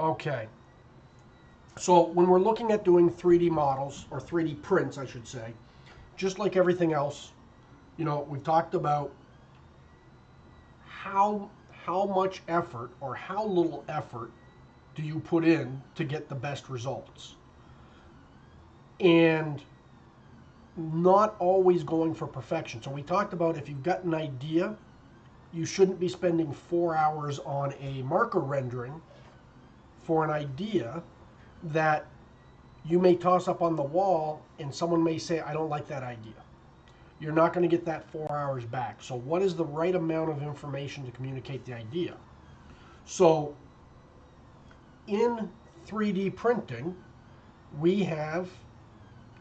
Okay. So when we're looking at doing 3D models, or 3D prints, I should say, just like everything else, we've talked about how how much effort or how little effort do you put in to get the best results. And not always going for perfection. So we talked about if you've got an idea, you shouldn't be spending 4 hours on a marker rendering for an idea that you may toss up on the wall and someone may say, I don't like that idea. You're not going to get that 4 hours back. So what is the right amount of information to communicate the idea? So in 3D printing, we have,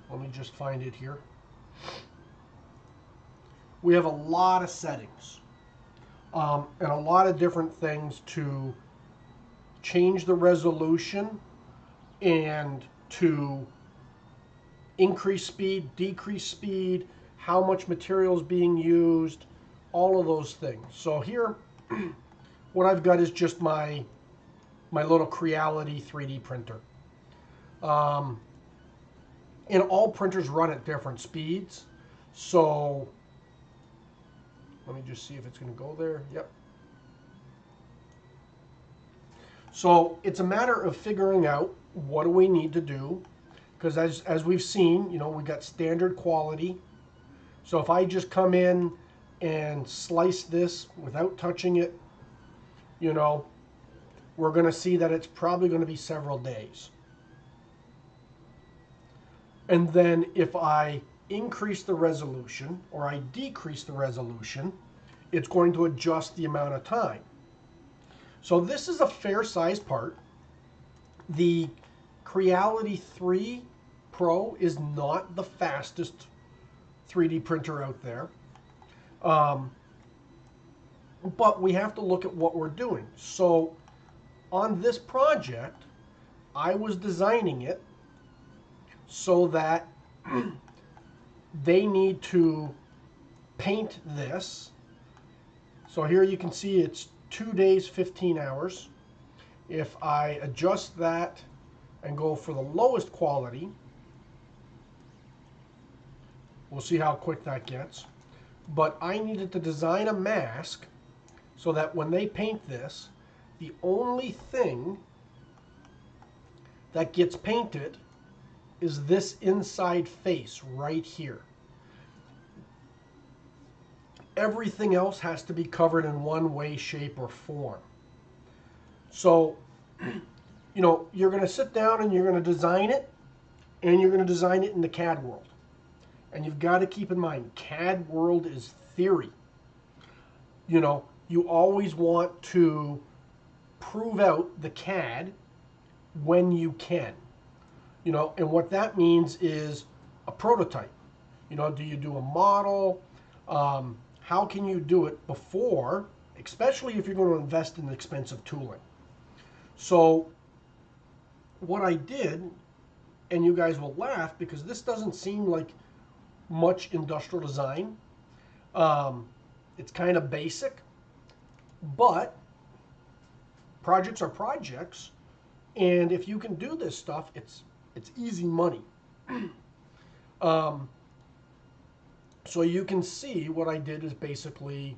let me just find it here. We have a lot of settings and a lot of different things to change the resolution and to increase speed, decrease speed, how much material is being used, all of those things. So here, what I've got is just my little Creality 3D printer. And all printers run at different speeds. So let me just see if it's going to go there. Yep. So it's a matter of figuring out what do we need to do, because as we've seen, we've got standard quality. So if I just come in and slice this without touching it, we're going to see that it's probably going to be several days. And then if I increase the resolution or I decrease the resolution, it's going to adjust the amount of time. So this is a fair sized part. The Creality 3 Pro is not the fastest 3D printer out there. But we have to look at what we're doing. So on this project, I was designing it so that they need to paint this. So here you can see it's 2 days, 15 hours. If I adjust that and go for the lowest quality, we'll see how quick that gets. But I needed to design a mask so that when they paint this, the only thing that gets painted is this inside face right here. Everything else has to be covered in one way, shape, or form. So, you're going to sit down and you're going to design it, and you're going to design it in the CAD world. And you've got to keep in mind, CAD world is theory. You always want to prove out the CAD when you can. And what that means is a prototype. Do you do a model? How can you do it before, especially if you're going to invest in expensive tooling? So what I did, and you guys will laugh because this doesn't seem like much industrial design. It's kind of basic, but projects are projects, and if you can do this stuff, it's easy money. So you can see what I did is basically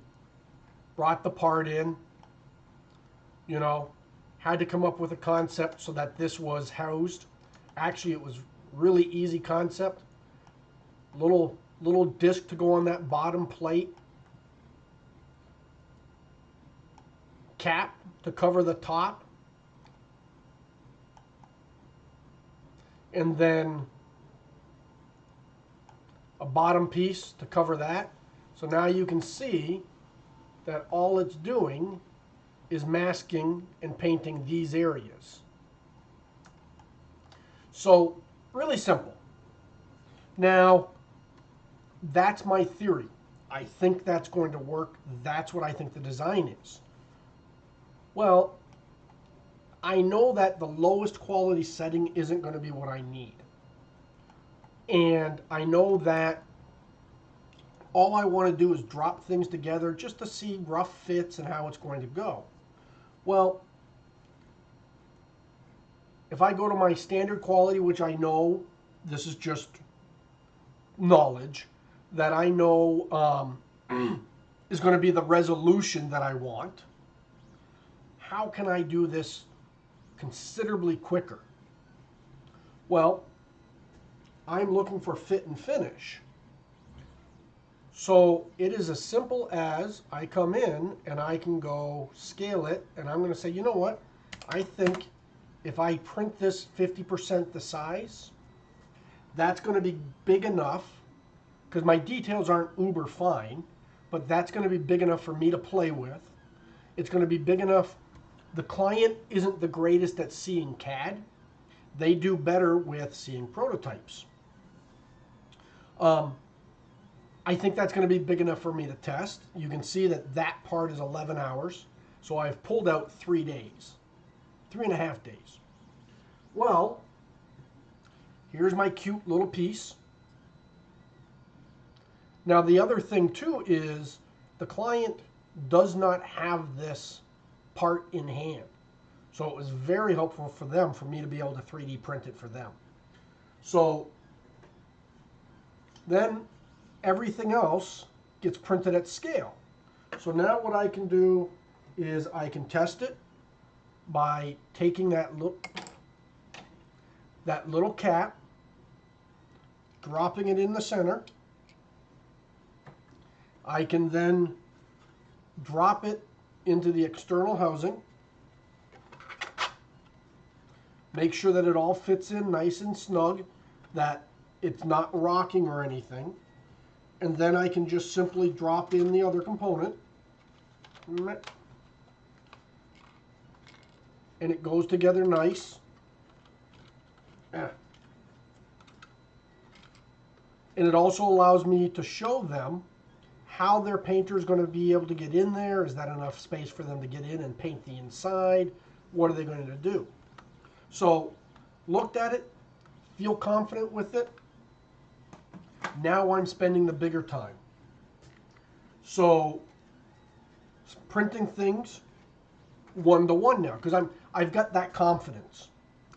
brought the part in, had to come up with a concept so that this was housed. Actually, it was really easy concept. Little disc to go on that bottom plate. Cap to cover the top. And then a bottom piece to cover that. So now you can see that all it's doing is masking and painting these areas. So really simple. Now, that's my theory. I think that's going to work. That's what I think the design is. Well, I know that the lowest quality setting isn't going to be what I need. And I know that all I want to do is drop things together just to see rough fits and how it's going to go. Well, if I go to my standard quality, which I know, this is just knowledge, that I know is going to be the resolution that I want, how can I do this considerably quicker? Well, I'm looking for fit and finish. So it is as simple as I come in and I can go scale it, and I'm going to say, you know what? I think if I print this 50% the size, that's going to be big enough, because my details aren't uber fine, but that's going to be big enough for me to play with. It's going to be big enough. The client isn't the greatest at seeing CAD. They do better with seeing prototypes. I think that's going to be big enough for me to test. You can see that that part is 11 hours. So I've pulled out 3 days, 3.5 days. Well, here's my cute little piece. Now the other thing too is the client does not have this part in hand. So it was very helpful for them, for me to be able to 3D print it for them. So then everything else gets printed at scale. So now what I can do is I can test it by taking that little cap, dropping it in the center. I can then drop it into the external housing. Make sure that it all fits in nice and snug, that it's not rocking or anything. And then I can just simply drop in the other component. And it goes together nice. And it also allows me to show them how their painter is going to be able to get in there. Is that enough space for them to get in and paint the inside? What are they going to do? So, looked at it, feel confident with it. Now I'm spending the bigger time. So, printing things one-to-one now, because I've got that confidence.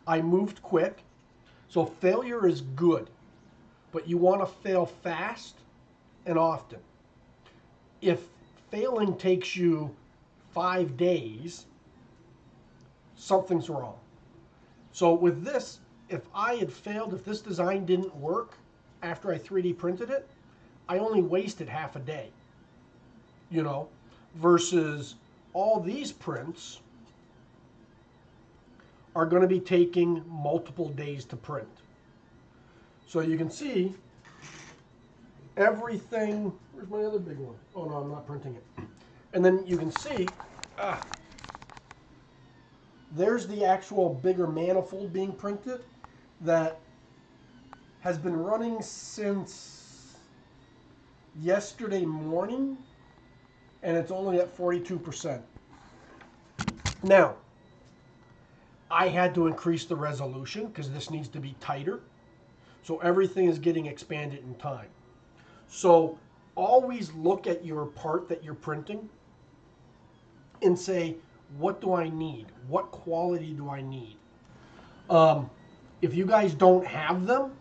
I moved quick. So failure is good, but you want to fail fast and often. If failing takes you 5 days, something's wrong. So with this, if I had failed, if this design didn't work after I 3D printed it, I only wasted half a day, you know, versus all these prints are going to be taking multiple days to print. So you can see everything. Where's my other big one? Oh no, I'm not printing it. And then you can see, there's the actual bigger manifold being printed that has been running since yesterday morning, and it's only at 42%. Now, I had to increase the resolution because this needs to be tighter. So everything is getting expanded in time. So always look at your part that you're printing and say, what do I need? What quality do I need? If you guys don't have them,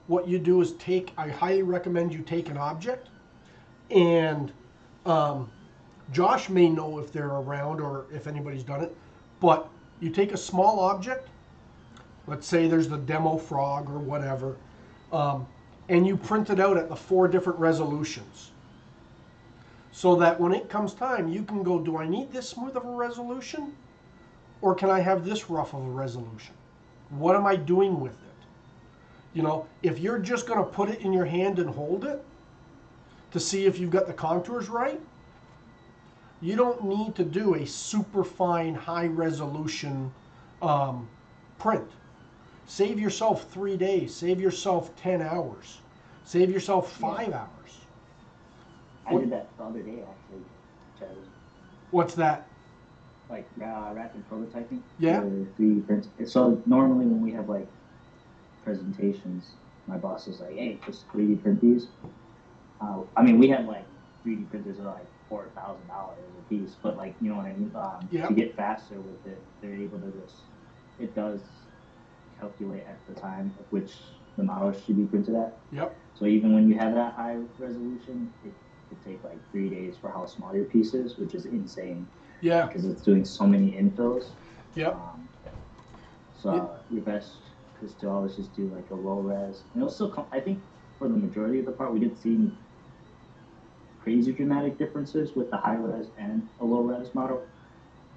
what you do is I highly recommend you take an object, and Josh may know if they're around or if anybody's done it, but you take a small object, let's say there's the demo frog or whatever, and you print it out at the 4 different resolutions. So that when it comes time, you can go, do I need this smooth of a resolution? Or can I have this rough of a resolution? What am I doing with it? You know, if you're just going to put it in your hand and hold it to see if you've got the contours right, you don't need to do a super fine, high resolution print. Save yourself 3 days. Save yourself 10 hours. Save yourself 5 hours. I did that the other day, actually, Travis. What's that? Like rapid prototyping. Yeah. 3D prints. So normally when we have like presentations, my boss is like, "Hey, just 3D print these." I mean, we have like 3D printers that are like $4,000 a piece, but like, you know what I mean? To get faster with it, they're able to just, it does calculate at the time of which the model should be printed at. Yep. So even when you have that high resolution, it could take like 3 days for how small your piece is, which is insane Yeah. because it's doing so many infills. Yep. So your best is to always just do like a low res. And it'll still come, I think for the majority of the part, we didn't see any crazy dramatic differences with the high res and a low res model.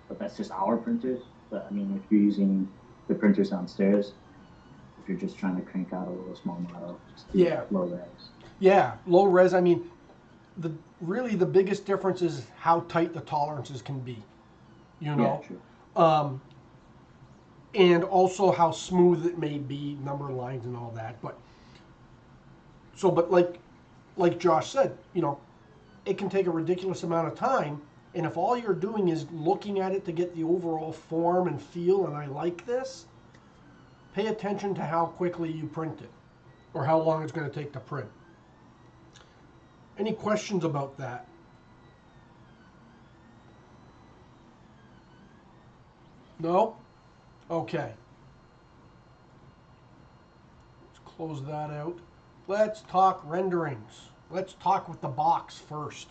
But that's just our printers. But I mean, if you're using the printers downstairs, if you're just trying to crank out a little small model, just do low res. Yeah, low res. I mean, really the biggest difference is how tight the tolerances can be. You know. Yeah, true. And also how smooth it may be, number of lines and all that. But like Josh said, you know, it can take a ridiculous amount of time. And if all you're doing is looking at it to get the overall form and feel, and I like this, pay attention to how quickly you print it or how long it's going to take to print. Any questions about that? No? Okay. Let's close that out. Let's talk renderings. Let's talk with the box first.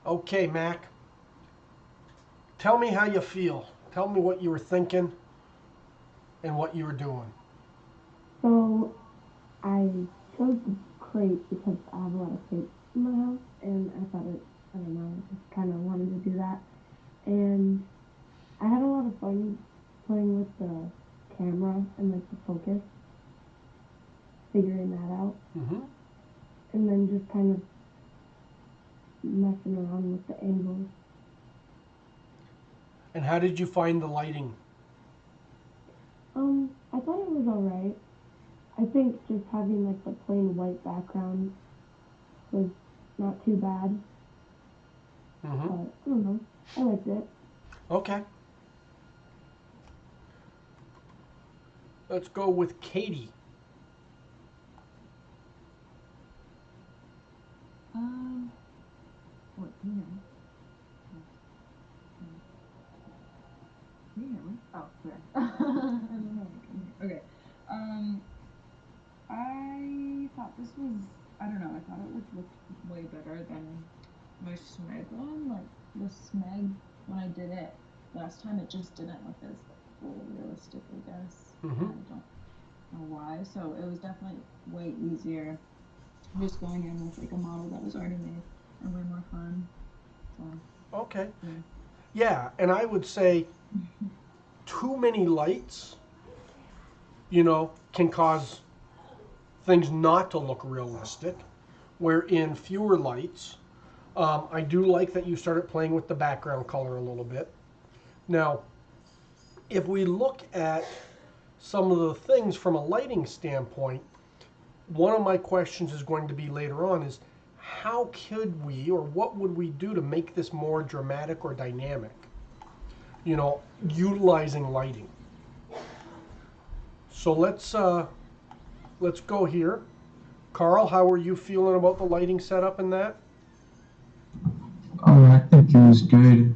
Okay, Mac. Tell me how you feel. Tell me what you were thinking and what you were doing. So I chose the crate because I have a lot of crates in my house, and I thought I don't know, I just kind of wanted to do that. And I had a lot of fun playing with the camera and like the focus, figuring that out. Mm-hmm. And then just kind of messing around with the angles. And how did you find the lighting? I thought it was alright. I think just having like the plain white background was not too bad. Mm-hmm. But I don't know. I liked it. Okay. Let's go with Katie. What, can you hear me? Oh, okay. I don't know. Okay. I thought this was, I don't know, I thought it would look way better than my Smeg one. Like, the Smeg, when I did it last time, it just didn't look as full realistic, I guess. Mm-hmm. I don't know why. So it was definitely way easier just going in with like a model that was already made and way more fun. So, Okay. Yeah, and I would say too many lights, you know, can cause things not to look realistic. Where in fewer lights, I do like that you started playing with the background color a little bit. Now, if we look at some of the things from a lighting standpoint, one of my questions is going to be later on is how could we or what would we do to make this more dramatic or dynamic? You know, utilizing lighting. So let's go here. Carl, how are you feeling about the lighting setup and that? I think it was good.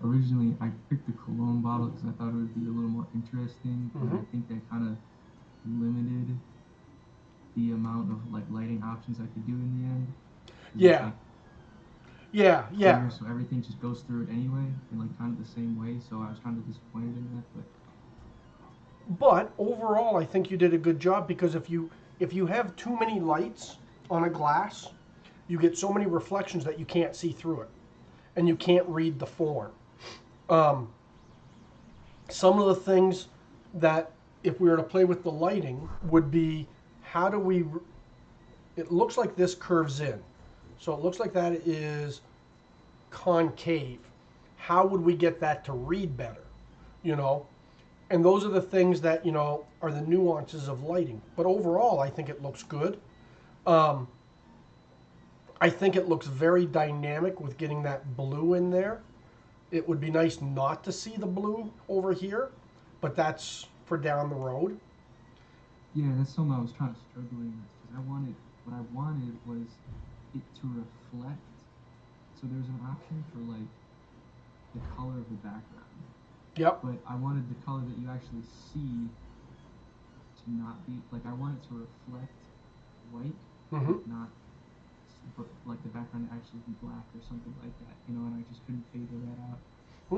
Originally, I picked the cologne bottle because I thought it would be a little more interesting, and I think that kind of limited the amount of like lighting options I could do in the end. Yeah. Like, yeah. clear, so everything just goes through it anyway, in like kind of the same way. So I was kind of disappointed in that, But overall, I think you did a good job because if you have too many lights on a glass, you get so many reflections that you can't see through it, and you can't read the form. Some of the things that, if we were to play with the lighting, would be how do we? It looks like this curves in, so it looks like that is concave. How would we get that to read better? You know. And those are the things that, you know, are the nuances of lighting. But overall, I think it looks good. I think it looks very dynamic with getting that blue in there. It would be nice not to see the blue over here, but that's for down the road. yeah, that's something I was kind of struggling with because what I wanted was it to reflect. So there's an option for like the color of the background. Yep. but I wanted the color that you actually see to not be like I want it to reflect white, Mm-hmm. but like the background to actually be black or something like that, and I just couldn't figure that out.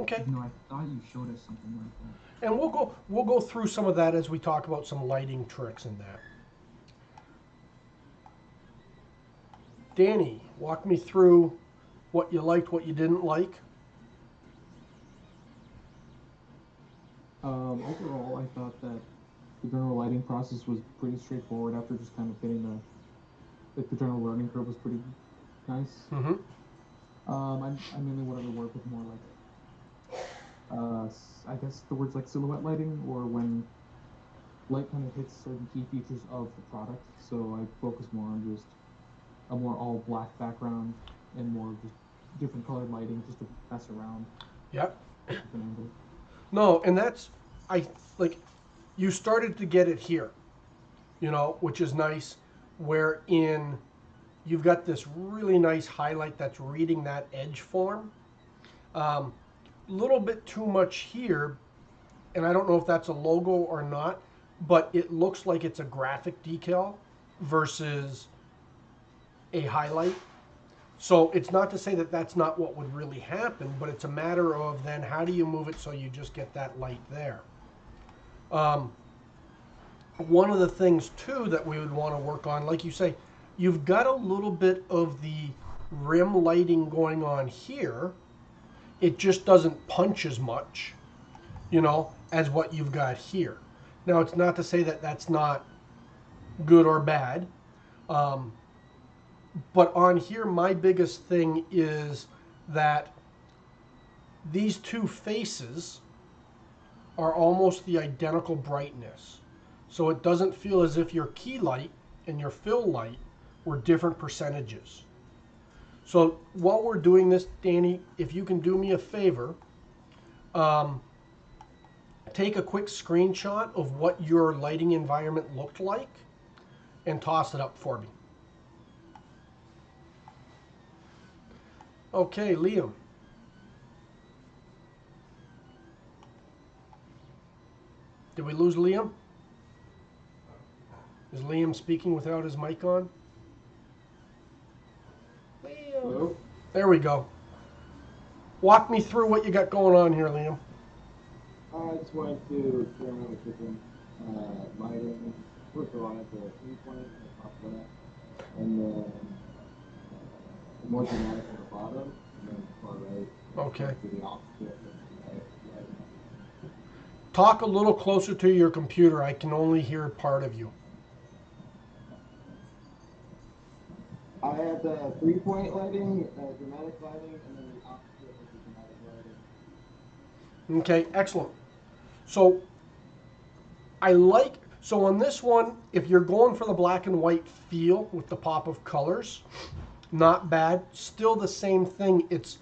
Okay. Even though I thought you showed us something like that. And we'll go through some of that as we talk about some lighting tricks in that. Danny, walk me through what you liked, what you didn't like. Overall, I thought that the general lighting process was pretty straightforward after just kind of getting the general learning curve was pretty nice. Mm-hmm. I mainly wanted to work with more like, I guess the words like silhouette lighting or when light kind of hits certain key features of the product. So I focus more on just a more all black background and more just different colored lighting just to mess around Yep. with different angles. No, and that's I like you started to get it here, which is nice. Wherein you've got this really nice highlight that's reading that edge form. Little bit too much here, and I don't know if that's a logo or not, but it looks like it's a graphic decal versus a highlight. So it's not to say that that's not what would really happen, but it's a matter of then how do you move it so you just get that light there. One of the things too that we would want to work on, like you say, you've got a little bit of the rim lighting going on here. It just doesn't punch as much, as what you've got here. Now, it's not to say that that's not good or bad. But on here, my biggest thing is that these two faces are almost the identical brightness. So it doesn't feel as if your key light and your fill light were different percentages. So while we're doing this, Danny, if you can do me a favor, take a quick screenshot of what your lighting environment looked like and toss it up for me. Okay, Liam. Did we lose Liam? Is Liam speaking without his mic on? Liam. Hello? There we go. Walk me through what you got going on here, Liam. I just wanted to experiment with different lighting. First of all, I had the 3-point on the top left, and then more dramatic on the bottom, and then far right. Okay. To the opposite of the lighting. Talk a little closer to your computer. I can only hear part of you. I had the 3-point lighting, dramatic lighting, and then the opposite of the dramatic lighting. Okay, excellent. So so on this one, if you're going for the black and white feel with the pop of colors, not bad. Still the same thing. It's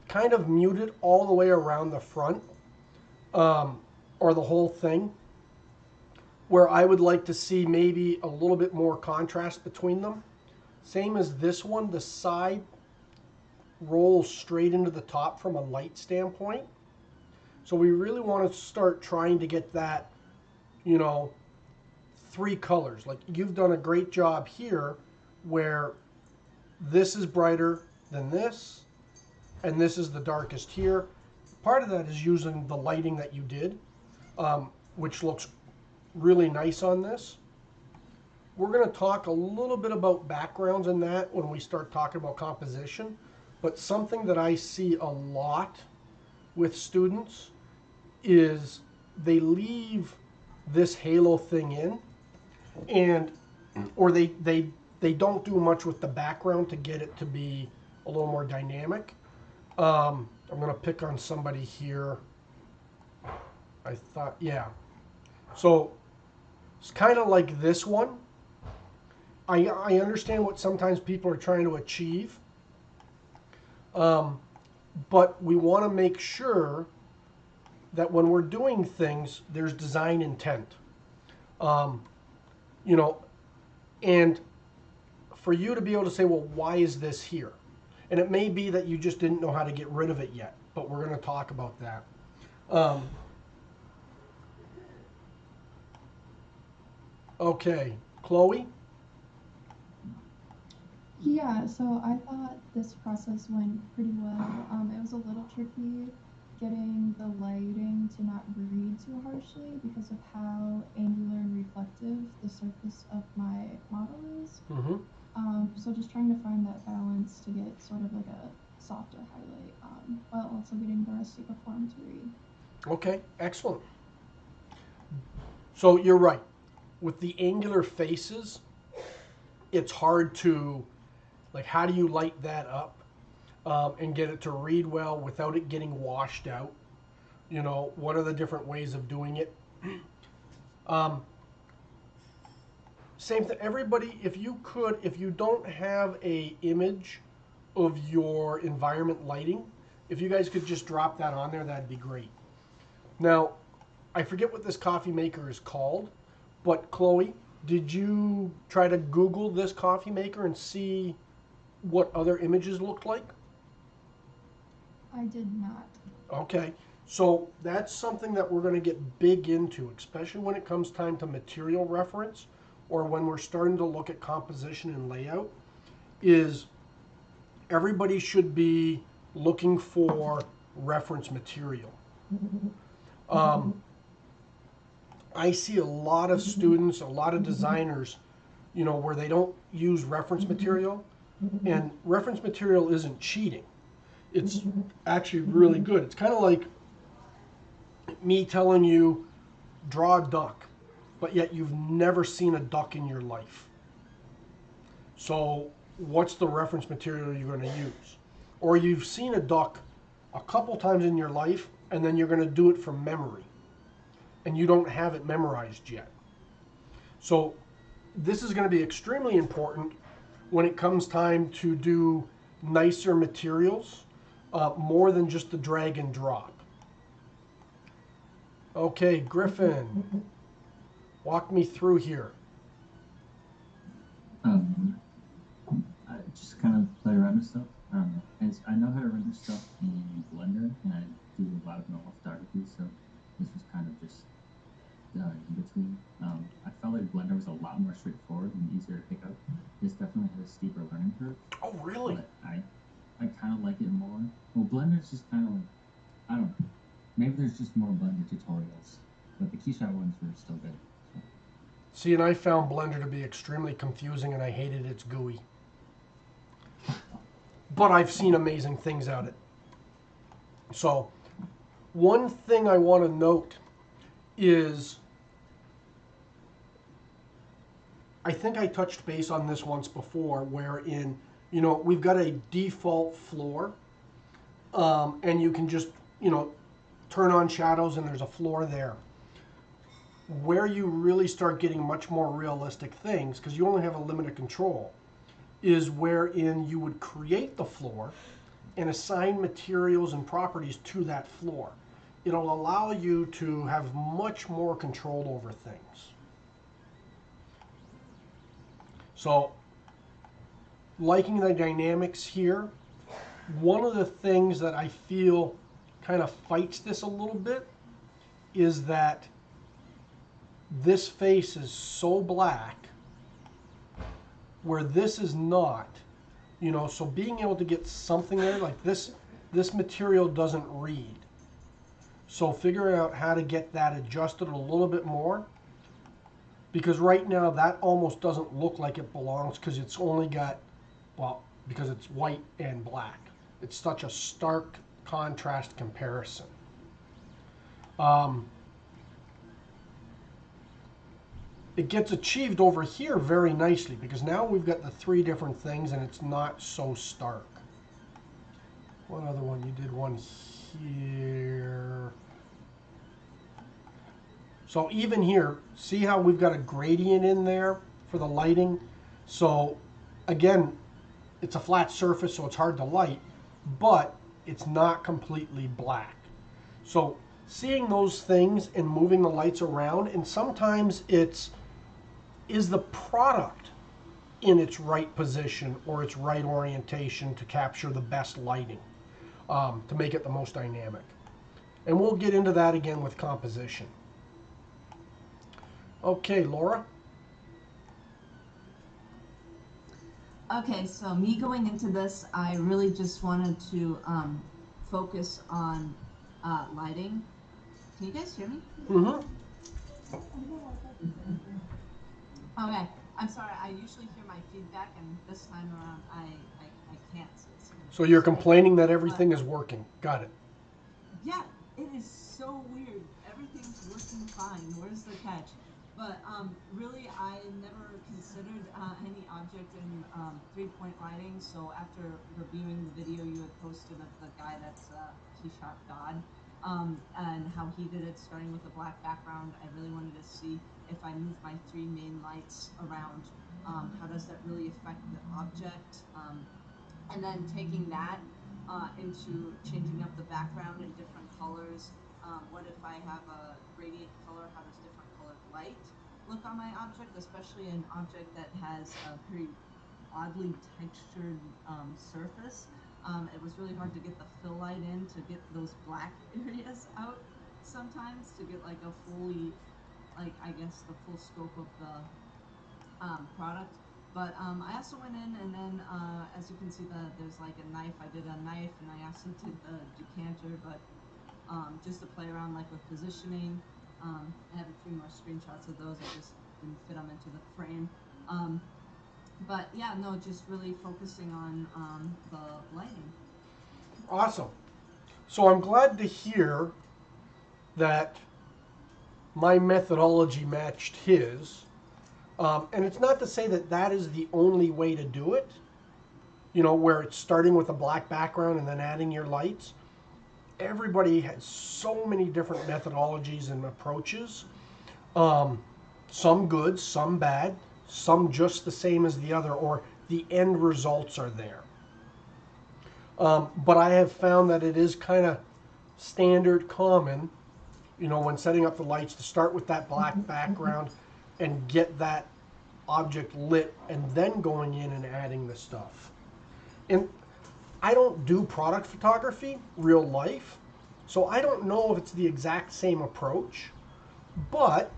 kind of muted all the way around the front, or the whole thing, where I would like to see maybe a little bit more contrast between them. Same as this one, the side rolls straight into the top from a light standpoint. So we really want to start trying to get that, 3 colors. Like you've done a great job here where this is brighter than this, and this is the darkest here. Part of that is using the lighting that you did, which looks really nice on this. We're going to talk a little bit about backgrounds in that when we start talking about composition, but something that I see a lot with students is they leave this halo thing in, or they don't do much with the background to get it to be a little more dynamic. I'm going to pick on somebody here. Yeah. So it's kind of like this one. I understand what sometimes people are trying to achieve, but we want to make sure that when we're doing things, there's design intent. And for you to be able to say, well, why is this here? And it may be that you just didn't know how to get rid of it yet, but we're going to talk about that. Um, okay, Chloe? Yeah, so I thought this process went pretty well. It was a little tricky getting the lighting to not read too harshly because of how angular and reflective the surface of my model is. Mm-hmm. So just trying to find that balance to get sort of like a softer highlight while also getting the rest of the form to read. Okay, excellent. So you're right. With the angular faces, it's hard to, like, how do you light that up and get it to read well without it getting washed out? You know, what are the different ways of doing it? Um, Same thing. Everybody, if you could, if you don't have a image of your environment lighting, if you guys could just drop that on there, that'd be great. Now, I forget what this coffee maker is called, but Chloe, did you try to Google this coffee maker and see what other images looked like? I did not. Okay, so that's something that we're going to get big into, especially when it comes time to material reference or when we're starting to look at composition and layout, is everybody should be looking for reference material. I see a lot of students, a lot of designers, you know, where they don't use reference material, and reference material isn't cheating. It's actually really good. It's kind of like me telling you, draw a duck, but yet you've never seen a duck in your life. So what's the reference material you're going to use? Or you've seen a duck a couple times in your life, and then you're going to do it from memory, and you don't have it memorized yet. So this is going to be extremely important when it comes time to do nicer materials, more than just the drag and drop. Okay, Griffin, walk me through here. I just kind of play around with stuff. I know how to render stuff in Blender, and I do a lot of normal photography, so this was kind of just in between. I felt like Blender was a lot more straightforward and easier to pick up. This definitely had a steeper learning curve. Oh, really? But I kind of like it more. Well, Blender's just kind of like, I don't know. Maybe there's just more Blender tutorials, but the Keyshot ones were still good. So. See, and I found Blender to be extremely confusing, and I hated its GUI. But I've seen amazing things out of it. So, one thing I want to note is, I think I touched base on this once before, wherein, you know, we've got a default floor, and you can just, you know, turn on shadows and there's a floor there. Where you really start getting much more realistic things, because you only have a limited control, is wherein you would create the floor and assign materials and properties to that floor. It'll allow you to have much more control over things. So, liking the dynamics here, one of the things that I feel kind of fights this a little bit is that this face is so black where this is not, you know, so being able to get something there like this material doesn't read. So figuring out how to get that adjusted a little bit more, because right now that almost doesn't look like it belongs because it's only got, well, because it's white and black. It's such a stark contrast comparison. It gets achieved over here very nicely because now we've got the three different things and it's not so stark. One other one, you did one here. So even here, see how we've got a gradient in there for the lighting? So again, it's a flat surface, so it's hard to light, but it's not completely black. So seeing those things and moving the lights around, and sometimes it's, is the product in its right position or its right orientation to capture the best lighting, to make it the most dynamic. And we'll get into that again with composition. Okay, Laura? Okay, so me going into this, I really just wanted to focus on lighting. Can you guys hear me? Mm-hmm. Okay, I'm sorry. I usually hear my feedback, and this time around, I can't. So you're complaining that everything is working. Got it. Yeah, it is so weird. Everything's working fine. Where's the catch? But really, I never considered any object in three-point lighting. So after reviewing the video you had posted of the guy that's Keyshot God, and how he did it, starting with a black background, I really wanted to see if I move my three main lights around, how does that really affect the object? And then taking that into changing up the background in different colors. What if I have a gradient color? How does different colored light look on my object, especially an object that has a very oddly textured surface? It was really hard to get the fill light in to get those black areas out sometimes, to get like a fully, like I guess the full scope of the product. But I also went in and then, as you can see, there's like a knife. I did a knife, and I also did the decanter, but just to play around like with positioning. I have a few more screenshots of those. I just didn't fit them into the frame. But yeah, no, just really focusing on the lighting. Awesome. So I'm glad to hear that my methodology matched his. And it's not to say that that is the only way to do it, you know, where it's starting with a black background and then adding your lights. Everybody has so many different methodologies and approaches. Some good, some bad, some just the same as the other, or the end results are there. But I have found that it is kind of standard common, you know, when setting up the lights, to start with that black background and get that object lit, and then going in and adding the stuff. And I don't do product photography, real life, so I don't know if it's the exact same approach, but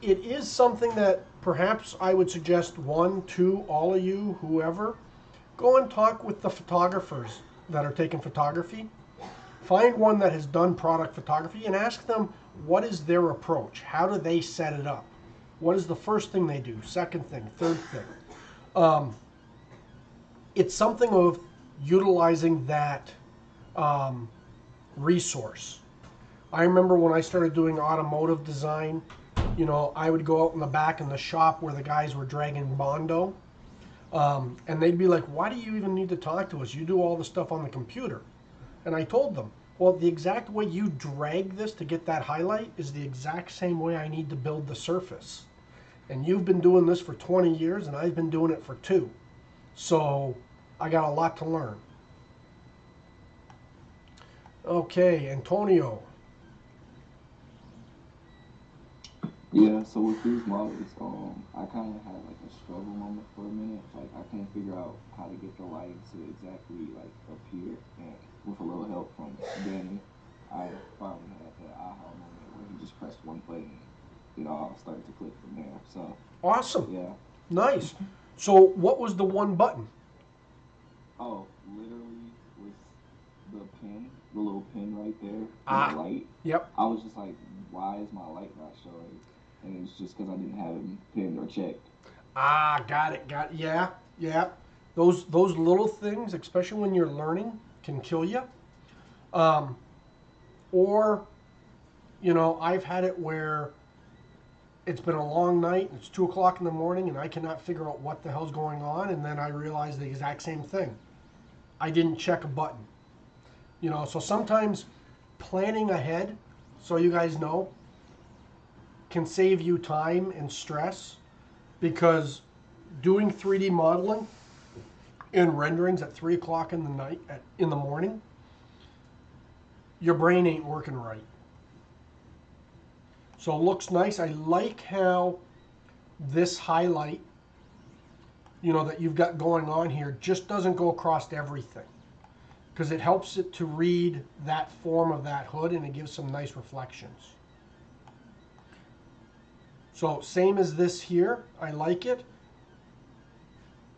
it is something that perhaps I would suggest one, two, all of you, whoever, go and talk with the photographers that are taking photography. Find one that has done product photography and ask them what is their approach. How do they set it up? What is the first thing they do? Second thing, third thing. It's something of utilizing that resource. I remember when I started doing automotive design, you know, I would go out in the back in the shop where the guys were dragging Bondo, and they'd be like, why do you even need to talk to us? You do all the stuff on the computer. And I told them, well, the exact way you drag this to get that highlight is the exact same way I need to build the surface. And you've been doing this for 20 years, and I've been doing it for 2. So I got a lot to learn. Okay, Antonio. Yeah, so with these models, I kind of had like a struggle moment for a minute. Like I couldn't figure out how to get the lighting to exactly like appear, and with a little help from Danny, I finally had that aha moment where he just pressed one button, and it all started to click from there. So Awesome. yeah. Nice. So what was the one button? Oh, literally with the pin, the little pin right there for the Ah, light. yep. I was just like, why is my light not showing? And it's just because I didn't have it pinned or checked. Ah, got it. Yeah, yeah. Those little things, especially when you're learning, can kill you. Or, you know, I've had it where it's been a long night, it's 2 o'clock in the morning, and I cannot figure out what the hell's going on, and then I realize the exact same thing. I didn't check a button. You know, so sometimes planning ahead, so you guys know, can save you time and stress, because doing 3D modeling and renderings at 3 o'clock in the night, in the morning, your brain ain't working right. So it looks nice. I like how this highlight, you know, that you've got going on here just doesn't go across everything. because it helps it to read that form of that hood, and it gives some nice reflections. So same as this here, I like it.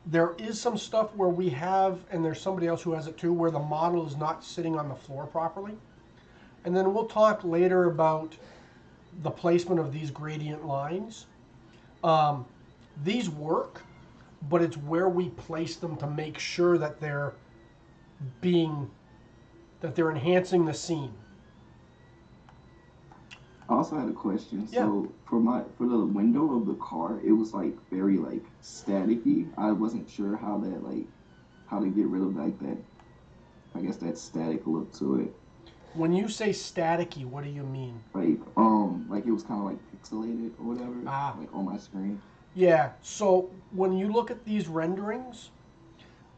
There is some stuff where we have, and there's somebody else who has it too, where the model is not sitting on the floor properly. And then we'll talk later about the placement of these gradient lines. These work, but it's where we place them to make sure that they're enhancing the scene. I also had a question. Yeah. So for the window of the car, it was like very like staticky. I wasn't sure how to get rid of like that. I guess that static look to it. When you say staticky, what do you mean? Like it was kind of like pixelated or whatever. Like on my screen. Yeah. So when you look at these renderings,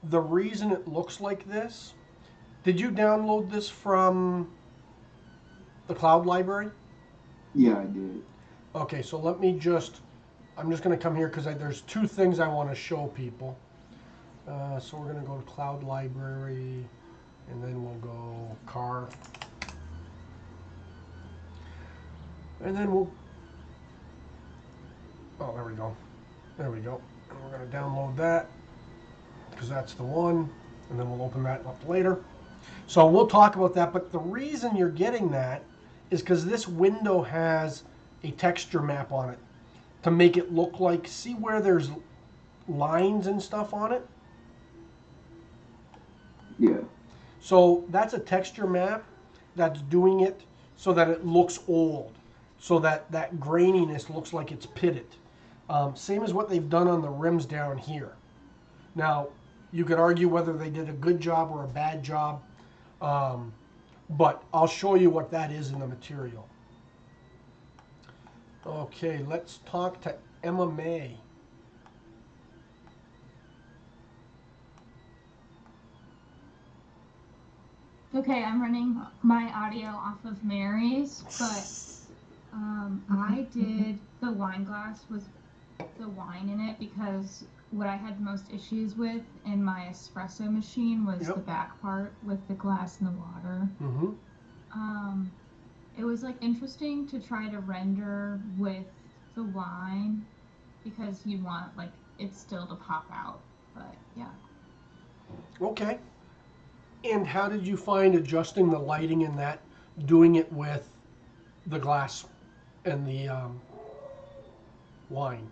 the reason it looks like this. Did you download this from the cloud library? Yeah, I did. Okay, so I'm just going to come here because there's two things I want to show people. So we're going to go to cloud library, and then we'll go car. And then oh, there we go. There we go. And we're going to download that because that's the one, and then we'll open that up later. So we'll talk about that, but the reason you're getting that is because this window has a texture map on it to make it look like, see where there's lines and stuff on it? Yeah. So that's a texture map that's doing it so that it looks old, so that graininess looks like it's pitted. Same as what they've done on the rims down here. Now, you could argue whether they did a good job or a bad job, but I'll show you what that is in the material. Okay, let's talk to Emma May. Okay, I'm running my audio off of Mary's, but I did the wine glass with the wine in it because what I had most issues with in my espresso machine was the back part with the glass and the water. Mm-hmm. It was like interesting to try to render with the wine because you want like it still to pop out, but yeah. Okay. And how did you find adjusting the lighting in that, doing it with the glass and the wine?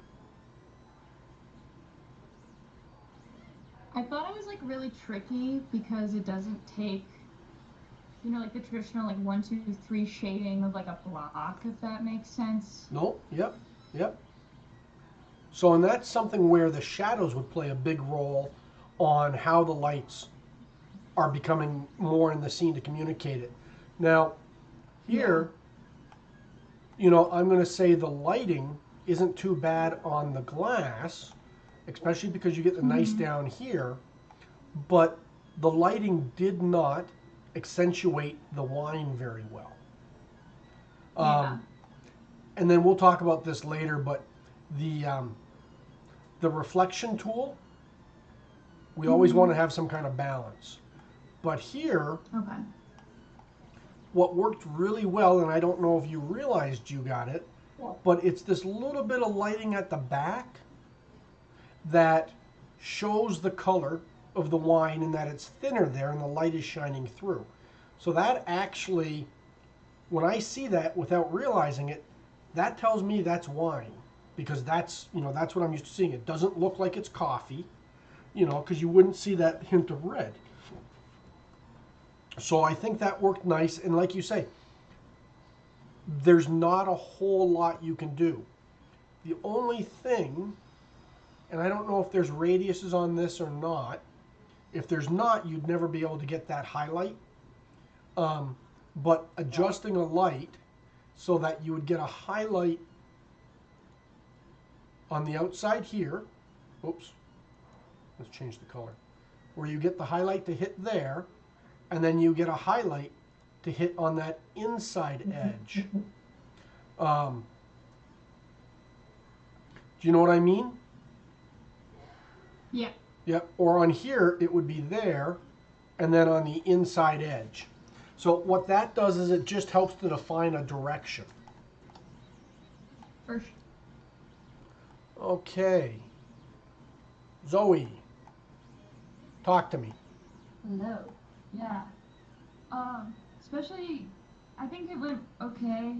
I thought it was like really tricky because it doesn't take, you know, like the traditional like 1, 2, 3 shading of like a block, if that makes sense. No, yep. So, and that's something where the shadows would play a big role on how the lights are becoming more in the scene to communicate it. Now, here, you know, I'm going to say the lighting isn't too bad on the glass, especially because you get the nice down here, but the lighting did not accentuate the wine very well. And then we'll talk about this later, but the reflection tool, we always want to have some kind of balance. But here, what worked really well, and I don't know if you realized you got it, but it's this little bit of lighting at the back that shows the color of the wine and that it's thinner there and the light is shining through. So that actually, when I see that without realizing it, that tells me that's wine, because that's, you know, that's what I'm used to seeing. It doesn't look like it's coffee, you know, because you wouldn't see that hint of red. So I think that worked nice, and like you say, there's not a whole lot you can do. The only thing, and I don't know if there's radiuses on this or not, if there's not, you'd never be able to get that highlight. But adjusting a light so that you would get a highlight on the outside here, oops, let's change the color, where you get the highlight to hit there, and then you get a highlight to hit on that inside edge. Do you know what I mean? Yeah. Yep. Or on here, it would be there, and then on the inside edge. So what that does is it just helps to define a direction. First, Okay. Zoe, talk to me. hello. Yeah. Especially, I think it went okay.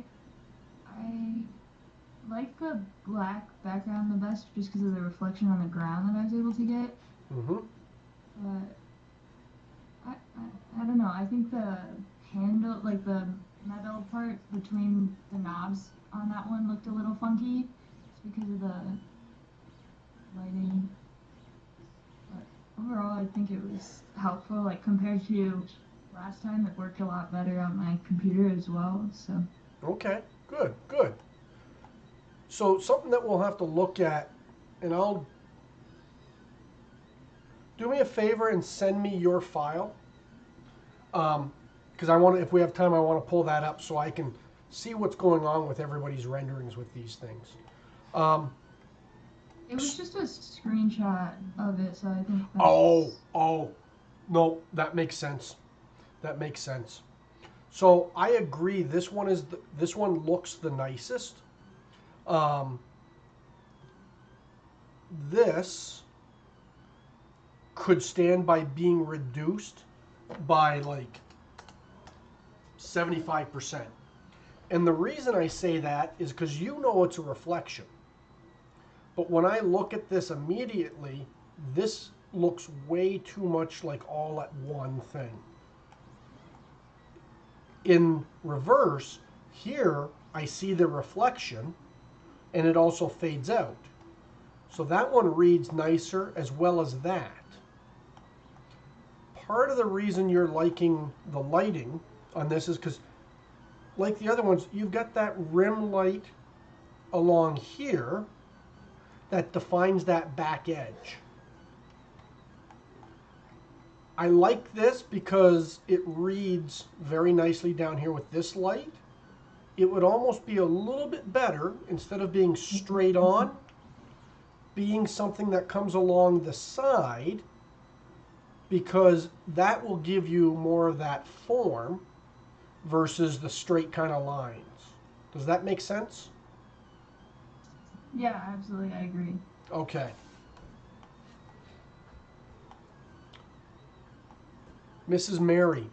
I like the black background the best just because of the reflection on the ground that I was able to get. Mm-hmm. But I don't know. I think the handle, like the metal part between the knobs on that one looked a little funky. It's because of the lighting. But overall, I think it was helpful. Like compared to last time, it worked a lot better on my computer as well. So. Okay, good, good. So something that we'll have to look at, and I'll do me a favor and send me your file, because I want to, if we have time, I want to pull that up so I can see what's going on with everybody's renderings with these things. It was just a screenshot of it, so I think that's... Oh, no, that makes sense. That makes sense. So I agree. This one is this one looks the nicest. This could stand by being reduced by like 75%. And the reason I say that is because you know it's a reflection. But when I look at this immediately, this looks way too much like all at one thing. In reverse, here I see the reflection and it also fades out. So that one reads nicer as well as that. Part of the reason you're liking the lighting on this is because, like the other ones, you've got that rim light along here that defines that back edge. I like this because it reads very nicely down here with this light. It would almost be a little bit better, instead of being straight on, being something that comes along the side, because that will give you more of that form versus the straight kind of lines. Does that make sense? Yeah, absolutely, I agree. Okay. Mrs. Mary.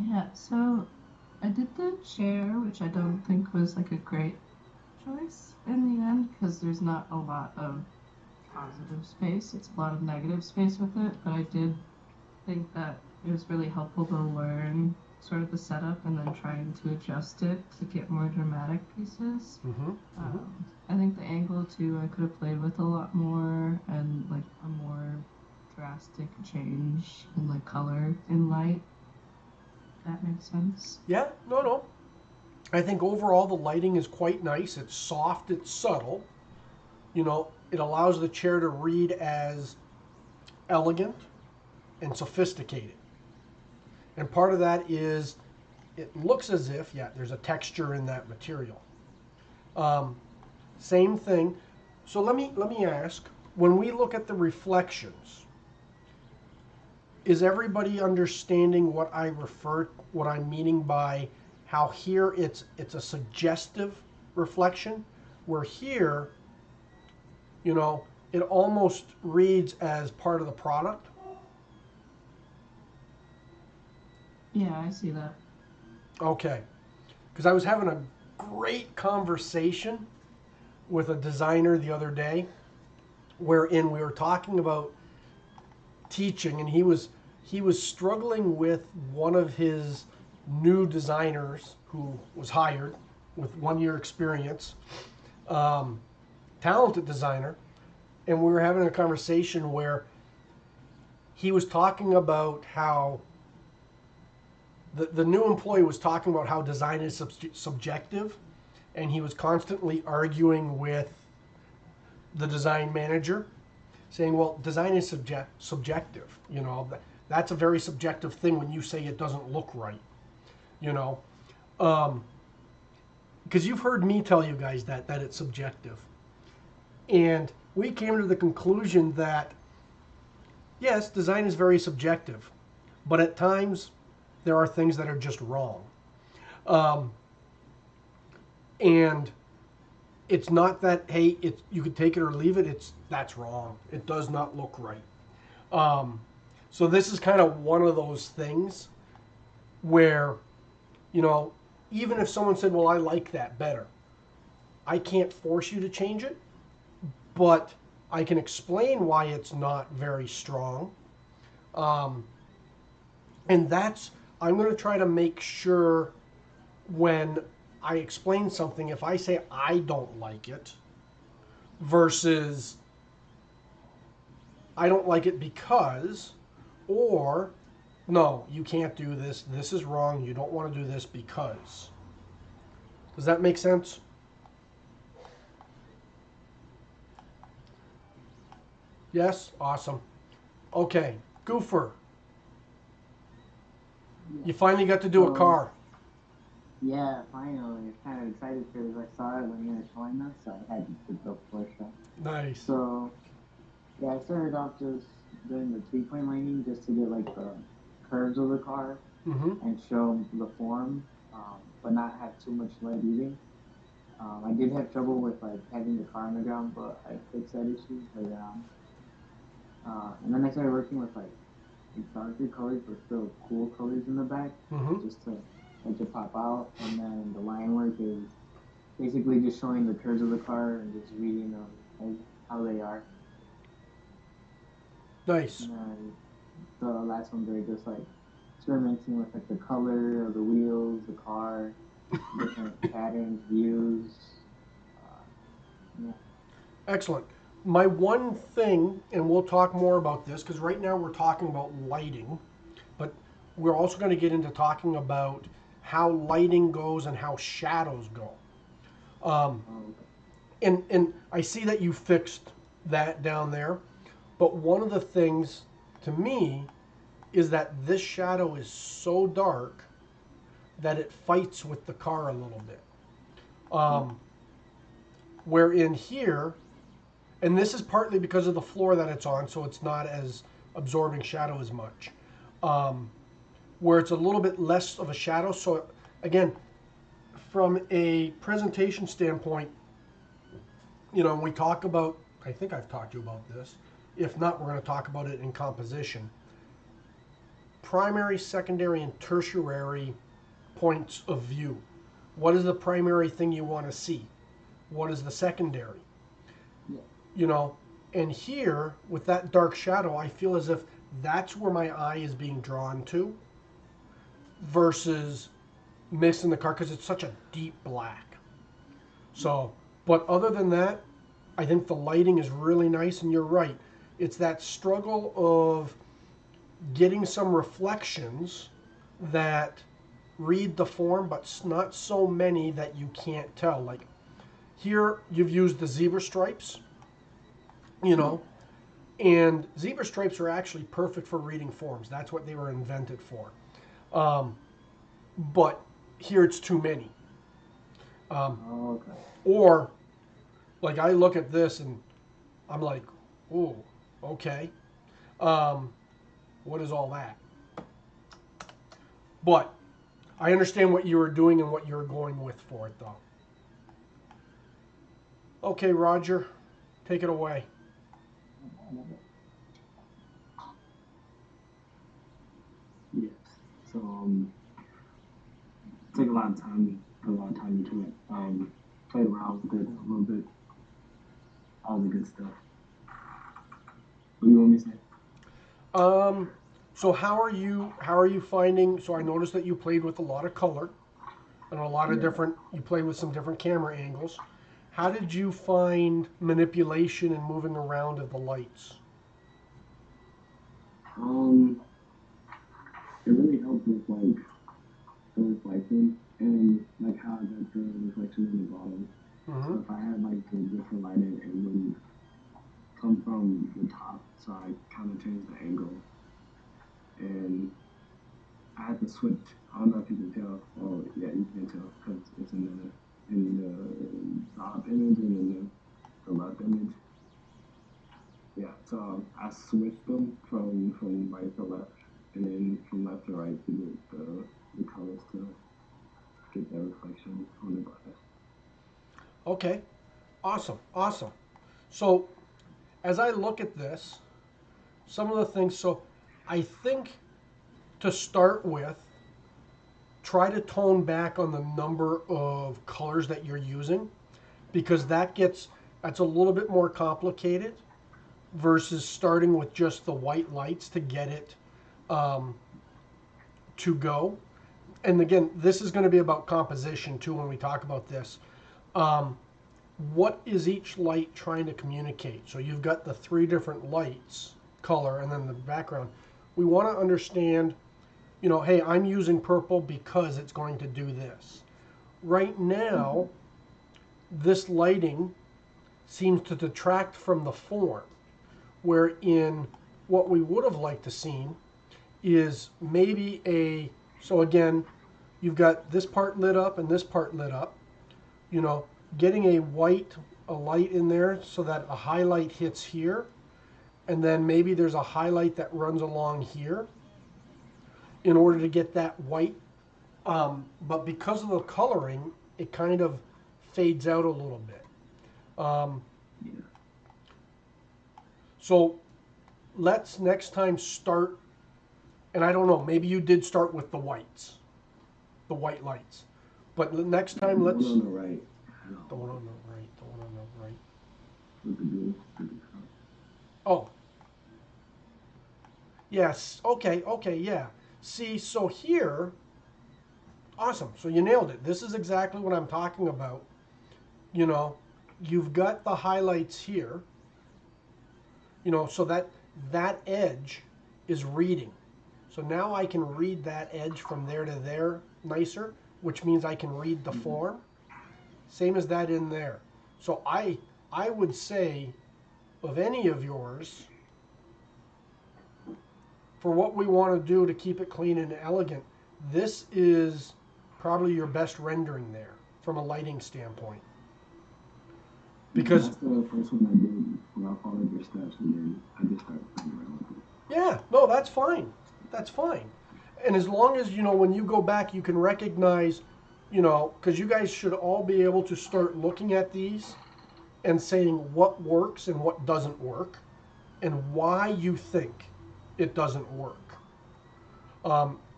Yeah, so I did the chair, which I don't think was like a great choice in the end because there's not a lot of positive space. It's a lot of negative space with it, but I did think that it was really helpful to learn sort of the setup and then trying to adjust it to get more dramatic pieces. I think the angle too I could have played with a lot more and like a more drastic change in like color in light. That makes sense. Yeah, no. I think overall the lighting is quite nice. It's soft, it's subtle. You know, it allows the chair to read as elegant and sophisticated. And part of that is it looks as if, yeah, there's a texture in that material. Same thing. So let me ask, when we look at the reflections, is everybody understanding what I'm meaning by how here it's a suggestive reflection, where here, you know, it almost reads as part of the product? Yeah, I see that. Okay. Because I was having a great conversation with a designer the other day, wherein we were talking about teaching, and he was struggling with one of his new designers who was hired with 1 year experience, talented designer, and we were having a conversation where he was talking about how the new employee was talking about how design is subjective, and he was constantly arguing with the design manager, saying, well, design is subjective. You know, that's a very subjective thing when you say it doesn't look right, you know. Because you've heard me tell you guys that it's subjective. And we came to the conclusion that yes, design is very subjective, but at times there are things that are just wrong. Um, and it's not that hey, you could take it or leave it. It's that's wrong. It does not look right. Um, so this is kind of one of those things where, you know, even if someone said, "Well, I like that better," I can't force you to change it, but I can explain why it's not very strong. Um, and that's I'm going to try to make sure when I explain something, if I say I don't like it versus I don't like it because, or no, you can't do this. This is wrong. You don't want to do this because. Does that make sense? Yes? Awesome. Okay. Goofer, you finally got to do a car. Yeah, finally. I was kind of excited because I saw it when you were showing us, so I had to go for a shot. Nice. So, yeah, I started off just doing the 3-point lining just to get like the curves of the car Mm-hmm. and show the form, but not have too much light either. I did have trouble with like having the car on the ground, but I fixed that issue later on. And then I started working with like darker colors but still cool colors in the back, Mm-hmm. just to make it pop out. And then the line work is basically just showing the curves of the car and just reading them as how they are. Nice. And then the last ones are just like experimenting with like the color of the wheels, the car, different patterns, views. Yeah. Excellent. My one thing, and we'll talk more about this because right now we're talking about lighting, but we're also going to get into talking about how lighting goes and how shadows go. And I see that you fixed that down there, but one of the things to me is that this shadow is so dark that it fights with the car a little bit. Where in here, and this is partly because of the floor that it's on, so it's not as absorbing shadow as much. Where it's a little bit less of a shadow. So again, from a presentation standpoint, you know, when we talk about, I think I've talked to you about this. If not, we're going to talk about it in composition. Primary, secondary, and tertiary points of view. What is the primary thing you want to see? What is the secondary? Yeah. You know, and here with that dark shadow, I feel as if that's where my eye is being drawn to versus missing the car because it's such a deep black. So, but other than that, I think the lighting is really nice, and you're right. It's that struggle of getting some reflections that read the form, but not so many that you can't tell. Like here, you've used the zebra stripes, you know, and zebra stripes are actually perfect for reading forms. That's what they were invented for. But here it's too many. Okay. Or, like I look at this and I'm like, ooh, okay. What is all that? But I understand what you were doing and what you were going with for it, though. Okay, Roger, take it away. Yes. So took a lot of time, into it. Played around with it a little bit, all the good stuff. What do you want me to say? So how are you finding? So I noticed that you played with a lot of color and a lot of different. You played with some different camera angles. How did you find manipulation and moving around of the lights? It really helped with like the reflection and like how I got the reflection in the bottom. Mm-hmm. So if I had like the different lighting, it wouldn't come from the top. So I kind of changed the angle, and I had to switch. I don't know if you can tell. Oh yeah, you can tell because it's in the top image and in the left image. Yeah, so I switched them from right to left, and then from left to right to get the colors to get that reflection on the glass. Okay, awesome, awesome. So as I look at this, some of the things, so I think to start with, try to tone back on the number of colors that you're using because that's a little bit more complicated versus starting with just the white lights to get it um, to go. And again, this is going to be about composition too when we talk about this. Um, what is each light trying to communicate? So you've got the three different lights, color, and then the background. We want to understand, hey, I'm using purple because it's going to do this. Right now, this lighting seems to detract from the form, wherein what we would have liked to seen is maybe so again, you've got this part lit up and this part lit up, getting a light in there so that a highlight hits here, and then maybe there's a highlight that runs along here in order to get that white. But because of the coloring, it kind of fades out a little bit. So let's next time start, and I don't know, maybe you did start with the whites, the white lights. But the next time, The let's. one on the right. The one on the right, the one on the right. With the blue. Oh. Yes, okay, yeah. See, so here, awesome. So you nailed it. This is exactly what I'm talking about. You've got the highlights here, so that edge is reading. So now I can read that edge from there to there nicer, which means I can read the form. Same as that in there. So I would say of any of yours, for what we want to do to keep it clean and elegant, this is probably your best rendering there from a lighting standpoint. Because that's the first one I did when I followed your steps, and then I just started playing around with it. yeah, no, that's fine. That's fine. And as long as, when you go back, you can recognize, because you guys should all be able to start looking at these and saying what works and what doesn't work and why you think it doesn't work.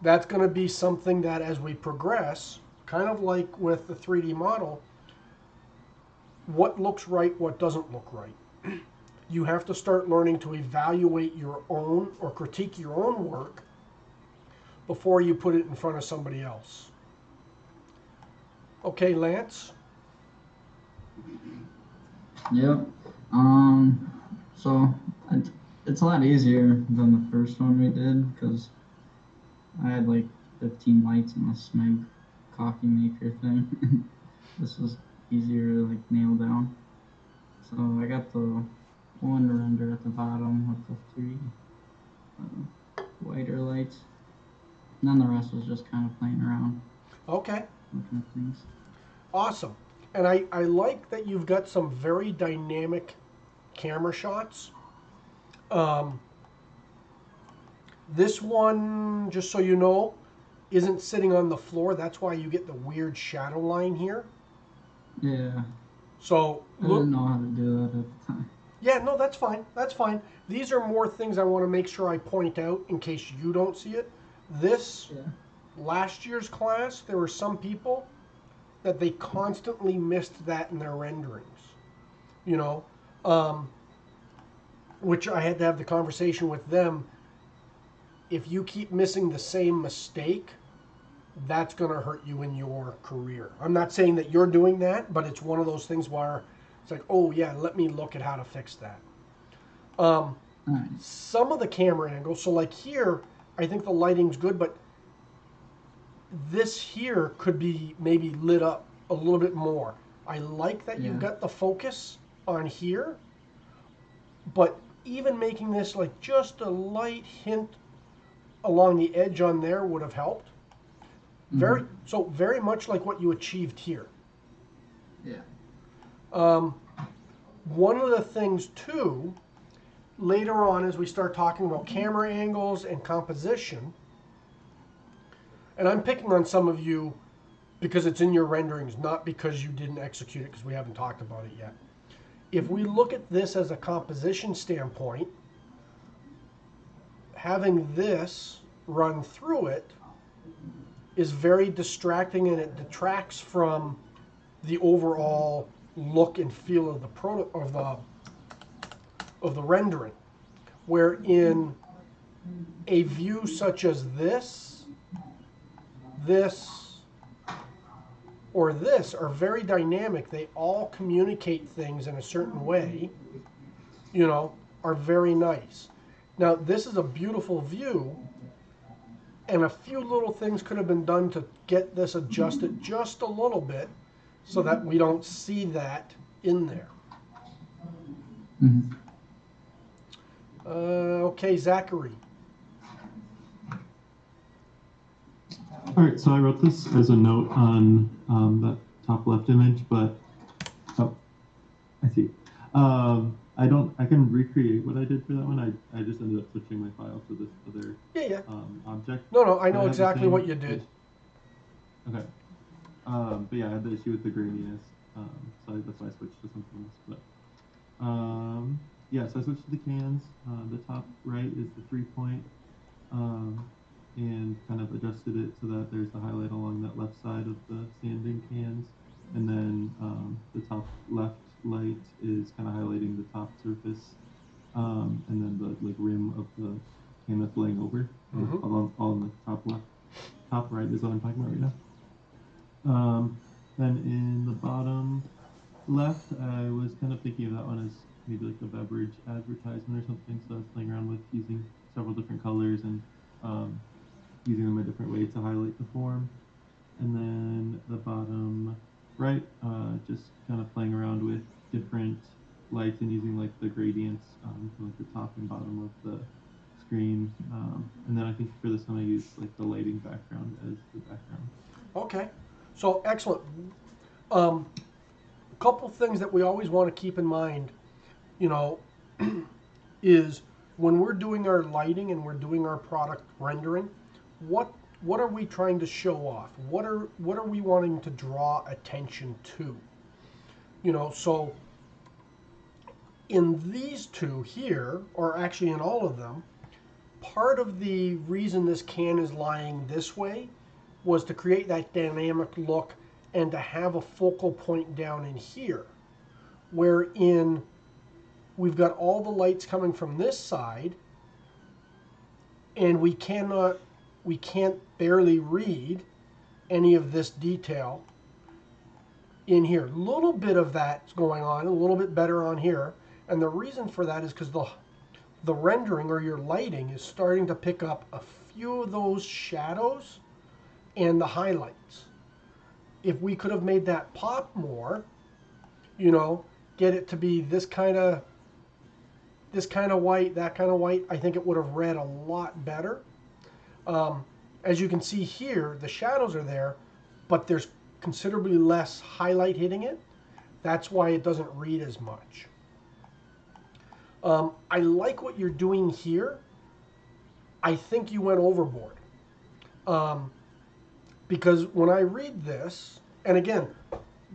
That's going to be something that as we progress, kind of like with the 3D model, what looks right, what doesn't look right. You have to start learning to evaluate your own or critique your own work before you put it in front of somebody else. Okay, Lance? Yep. So it's a lot easier than the first one we did because I had like 15 lights on the Smeg coffee maker thing. This was easier to like nail down. So I got the one render at the bottom with the three whiter lights. And then the rest was just kind of playing around. Okay. Looking at things. Awesome. And I like that you've got some very dynamic camera shots. This one, just so you know, isn't sitting on the floor. That's why you get the weird shadow line here. Yeah. So I didn't know how to do that at the time. Yeah, no, that's fine. That's fine. These are more things I want to make sure I point out in case you don't see it. Last year's class, there were some people that they constantly missed that in their renderings. Which I had to have the conversation with them. If you keep missing the same mistake, that's going to hurt you in your career. I'm not saying that you're doing that, but it's one of those things where it's like, oh yeah, let me look at how to fix that. Some of the camera angles, so like here, I think the lighting's good, but this here could be maybe lit up a little bit more. I like that you've got the focus on here, but even making this like just a light hint along the edge on there would have helped. Very much like what you achieved here. Yeah. One of the things too later on, as we start talking about camera angles and composition, and I'm picking on some of you because it's in your renderings, not because you didn't execute it, because we haven't talked about it yet. If we look at this as a composition standpoint, having this run through it is very distracting, and it detracts from the overall look and feel of the rendering. Where in a view such as this, or this are very dynamic. They all communicate things in a certain way, are very nice. Now, this is a beautiful view, and a few little things could have been done to get this adjusted just a little bit so that we don't see that in there. Mm-hmm. Okay, Zachary. All right, so I wrote this as a note on that top left image, but I see. I can recreate what I did for that one. I just ended up switching my file to this other object. No, I know exactly what you did. Okay. But yeah, I had the issue with the graininess, so that's why I switched to something else. But yeah, so I switched to the cans. The top right is the 3-point, and kind of adjusted it so that there's the highlight along that left side of the sanding cans, and then the top left light is kind of highlighting the top surface, and then the rim of the can that's laying over, all on the top right is what I'm talking about right now. Then in the bottom left, I was kind of thinking of that one as maybe like a beverage advertisement or something, so I was playing around with using several different colors and using them a different way to highlight the form. And then the bottom right, just kind of playing around with different lights and using like the gradients from like the top and bottom of the screen. And then I think for this one I used like the lighting background as the background. Okay, so excellent. A couple things that we always want to keep in mind, is when we're doing our lighting and we're doing our product rendering, what are we trying to show off? What are we wanting to draw attention to? So in these two here, or actually in all of them, part of the reason this can is lying this way was to create that dynamic look and to have a focal point down in here, wherein we've got all the lights coming from this side, and we can't barely read any of this detail in here. A little bit of that's going on, a little bit better on here, and the reason for that is because the rendering or your lighting is starting to pick up a few of those shadows and the highlights. If we could have made that pop more, get it to be this kind of white, that kind of white, I think it would have read a lot better. As you can see here, the shadows are there, but there's considerably less highlight hitting it. That's why it doesn't read as much. I like what you're doing here. I think you went overboard. Because when I read this, and again,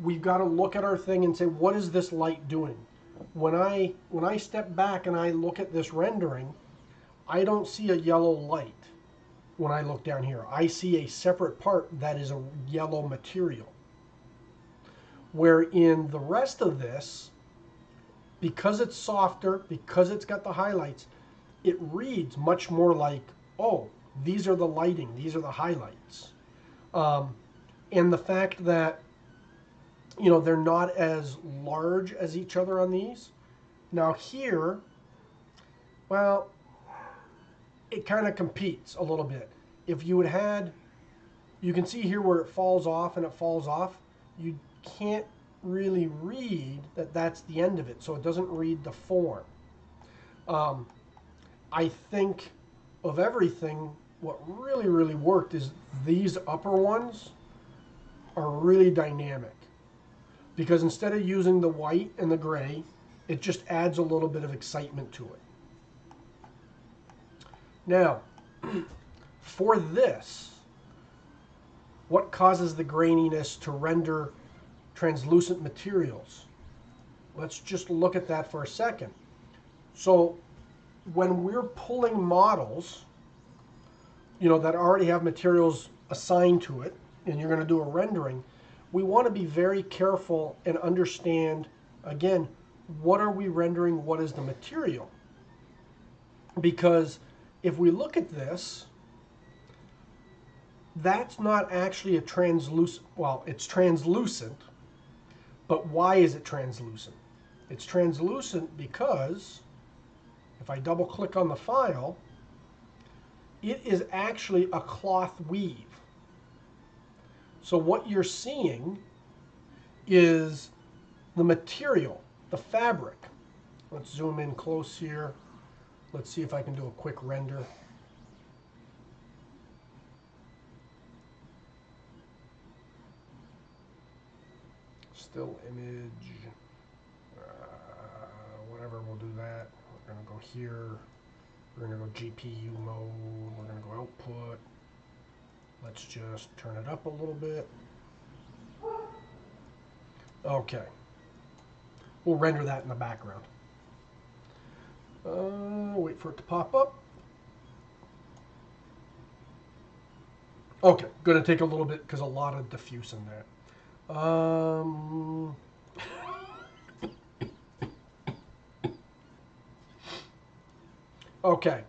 we've got to look at our thing and say, what is this light doing? When I step back and I look at this rendering, I don't see a yellow light when I look down here. I see a separate part that is a yellow material. Where in the rest of this, because it's softer, because it's got the highlights, it reads much more like, oh, these are the lighting, these are the highlights. And the fact that, they're not as large as each other on these. Now here, well, it kind of competes a little bit. If you you can see here where it falls off and it falls off, you can't really read that that's the end of it, so it doesn't read the form. I think of everything, what really, really worked is these upper ones are really dynamic. Because instead of using the white and the gray, it just adds a little bit of excitement to it. Now, for this, what causes the graininess to render translucent materials? Let's just look at that for a second. So when we're pulling models, that already have materials assigned to it, and you're going to do a rendering, we want to be very careful and understand, again, what are we rendering, what is the material? Because if we look at this, that's not actually a translucent, well, it's translucent, but why is it translucent? It's translucent because if I double click on the file, it is actually a cloth weave. So what you're seeing is the material, the fabric. Let's zoom in close here. Let's see if I can do a quick render. Still image, whatever, we'll do that. We're going to go here. We're going to go GPU mode. We're going to go output. Let's just turn it up a little bit. Okay. We'll render that in the background. Wait for it to pop up. Okay, going to take a little bit because a lot of diffuse in there. Okay.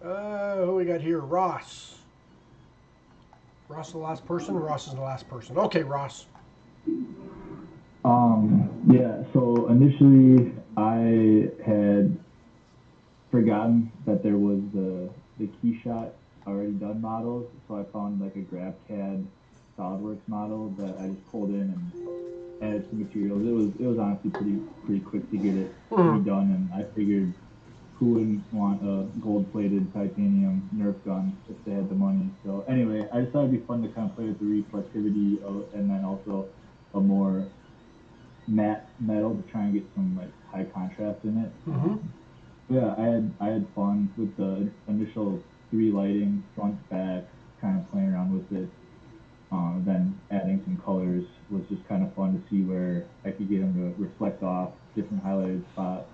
Who we got here? Ross. Ross is the last person? Ross is the last person. Okay, Ross. Yeah, so initially I had forgotten that there was the Keyshot already done models, so I found like a GrabCAD SolidWorks model that I just pulled in and added some materials. It was honestly pretty quick to get it redone, and I figured who wouldn't want a gold-plated titanium Nerf gun if they had the money. So anyway, I just thought it'd be fun to kind of play with the reflectivity and then also a more matte metal to try and get some like high contrast in it. Yeah, I had fun with the initial 3 lighting, front, back, kind of playing around with it. Then adding some colors was just kind of fun to see where I could get them to reflect off different highlighted spots.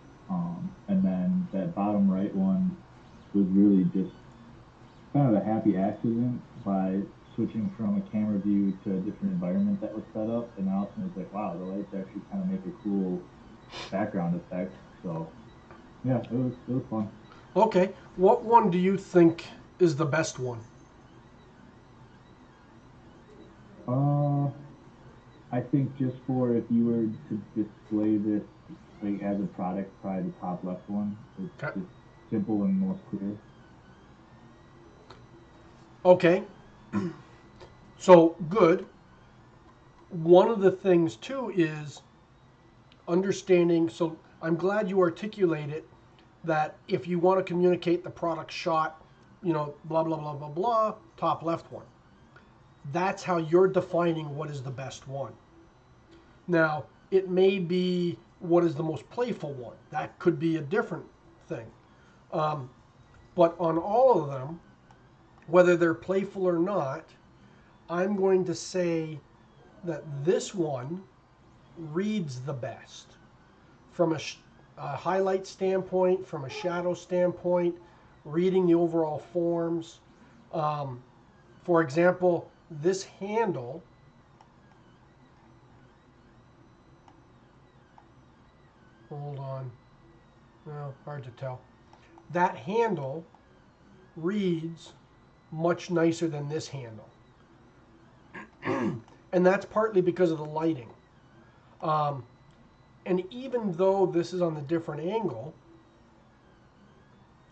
And then that bottom right one was really just kind of a happy accident by switching from a camera view to a different environment that was set up. And all of a sudden it was like, wow, the lights actually kind of make a cool background effect. So yeah, it was fun. Okay, what one do you think is the best one? I think just for if you were to display this like as a product, probably the top left one. It's just simple and most clear. Okay, so good. One of the things too is understanding, so I'm glad you articulated that if you want to communicate the product shot, blah, blah, blah, blah, blah, top left one. That's how you're defining what is the best one. Now, it may be what is the most playful one. That could be a different thing. But on all of them, whether they're playful or not, I'm going to say that this one reads the best from a highlight standpoint, from a shadow standpoint, reading the overall forms. For example, this handle, hold on, well, hard to tell. That handle reads much nicer than this handle. And that's partly because of the lighting. And even though this is on the different angle,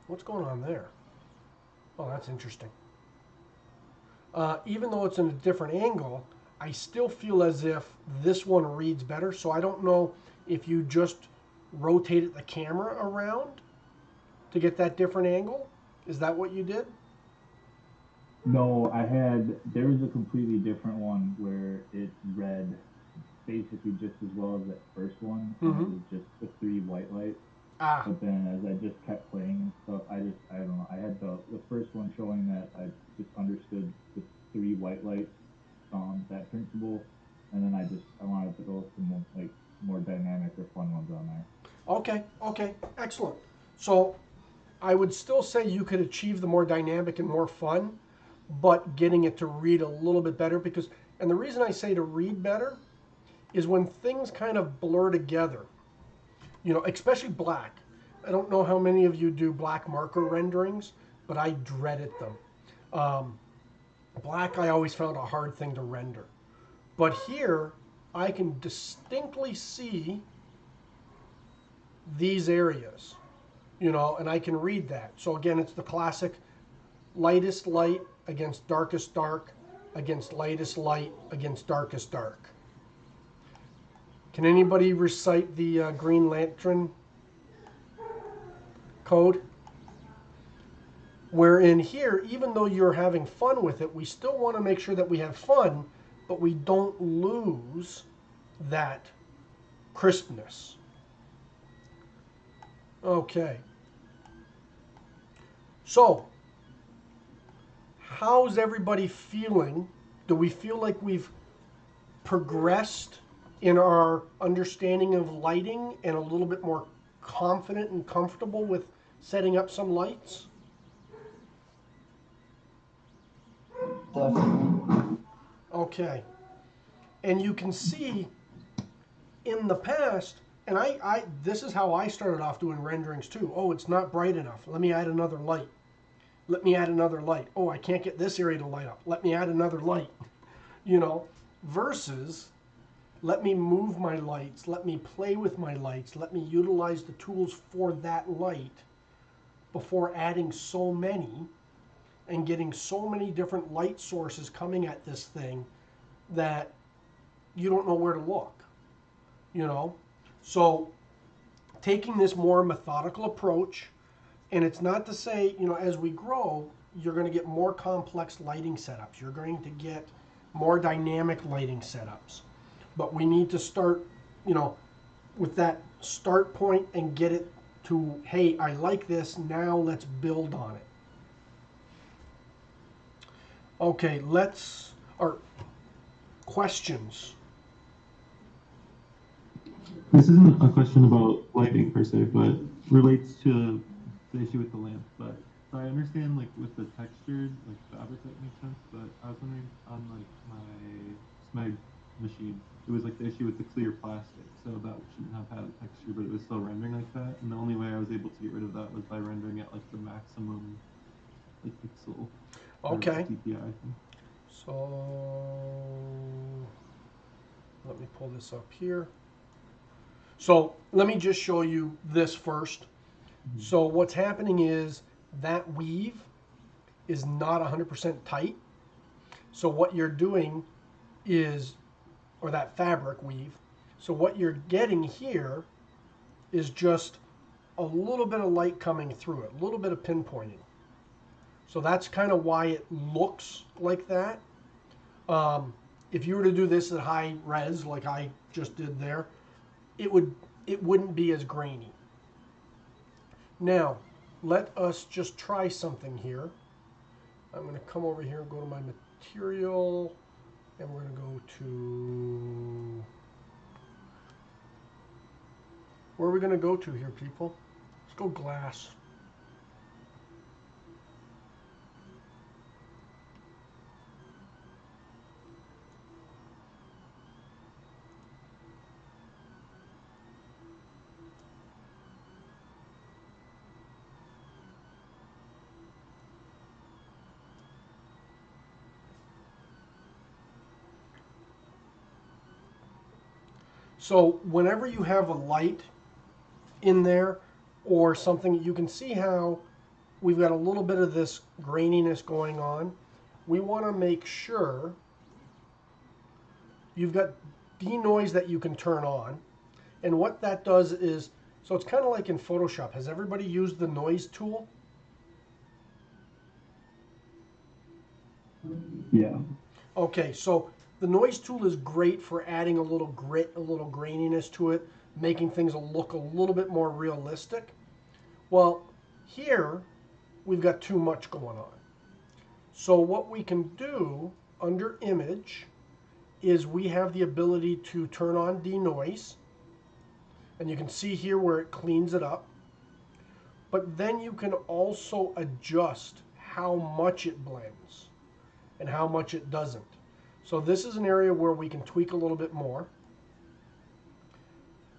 what's going on there? Oh, that's interesting. Even though it's in a different angle, I still feel as if this one reads better. So I don't know if you just rotated the camera around to get that different angle. Is that what you did? No, there was a completely different one where it read basically just as well as that first one. And it was just the 3 white lights. Ah, But then as I just kept playing and stuff, I don't know. I had the first one showing that I just understood the three white lights, that principle, and then I wanted to go some more like more dynamic or fun ones on there. okay, okay, excellent. So I would still say you could achieve the more dynamic and more fun, but getting it to read a little bit better because, and the reason I say to read better is when things kind of blur together, you know, especially black. I don't know how many of you do black marker renderings, but I dreaded them. Black I always found a hard thing to render. But here I can distinctly see these areas, you know, and I can read that. So again, it's the classic lightest light against darkest dark against lightest light against darkest dark. Can anybody recite the Green Lantern code? Where in here, even though you're having fun with it, we still want to make sure that we have fun, but we don't lose that crispness. Okay. So, how's everybody feeling? Do we feel like we've progressed in our understanding of lighting and a little bit more confident and comfortable with setting up some lights? Definitely. Okay. And you can see in the past, and I this is how I started off doing renderings too. Oh, it's not bright enough. Let me add another light. Let me add another light. Oh, I can't get this area to light up. Let me add another light. You know, versus let me move my lights, let me play with my lights, let me utilize the tools for that light before adding so many and getting so many different light sources coming at this thing that you don't know where to look, you know? So taking this more methodical approach, and it's not to say, you know, as we grow, you're going to get more complex lighting setups. You're going to get more dynamic lighting setups. But we need to start, you know, with that start point and get it to, hey, I like this, now let's build on it. Okay, or questions. This isn't a question about lighting per se, but relates to the issue with the lamp. But so I understand like with the textured like fabric that makes sense, but I was wondering on like my Smeg machine, it was like the issue with the clear plastic, so that shouldn't have had a texture, but it was still rendering like that. And the only way I was able to get rid of that was by rendering at like the maximum like pixel Okay. DPI thing. So let me pull this up here. So let me just show you this first. So what's happening is that weave is not 100% tight. So what you're doing is, or that fabric weave, so what you're getting here is just a little bit of light coming through it, a little bit of pinpointing. So that's kind of why it looks like that. If you were to do this at high res, like I just did there, it wouldn't be as grainy. Now, let us just try something here. I'm going to come over here and go to my material, and we're going to go to, where are we going to go to here, people? Let's go glass. So whenever you have a light in there or something, you can see how we've got a little bit of this graininess going on. We want to make sure you've got denoise that you can turn on. And what that does is, so it's kind of like in Photoshop. Has everybody used the noise tool? Yeah. Okay, so the noise tool is great for adding a little grit, a little graininess to it, making things look a little bit more realistic. Well, here we've got too much going on. So what we can do under image is we have the ability to turn on denoise, and you can see here where it cleans it up. But then you can also adjust how much it blends and how much it doesn't. So this is an area where we can tweak a little bit more.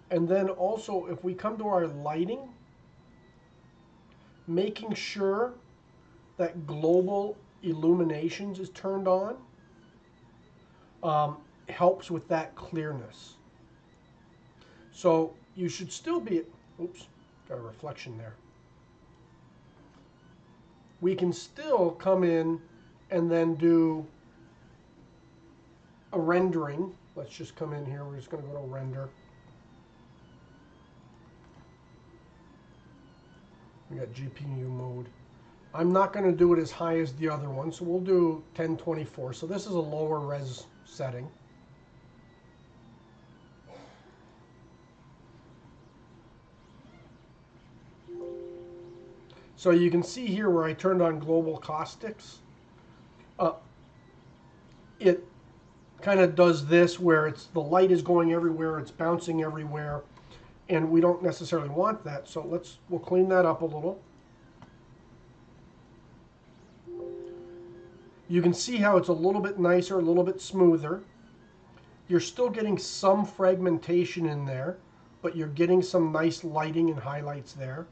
And then also, if we come to our lighting, making sure that global illuminations is turned on helps with that clearness. So you should still be, oops, got a reflection there. We can still come in and then do a rendering. Let's just come in here. We're just going to go to render. We got GPU mode. I'm not going to do it as high as the other one, so we'll do 1024. So this is a lower res setting. So you can see here where I turned on global caustics. It kind of does this where it's the light is going everywhere, it's bouncing everywhere, and we don't necessarily want that. So we'll clean that up a little. You can see how it's a little bit nicer, a little bit smoother. You're still getting some fragmentation in there, but you're getting some nice lighting and highlights there.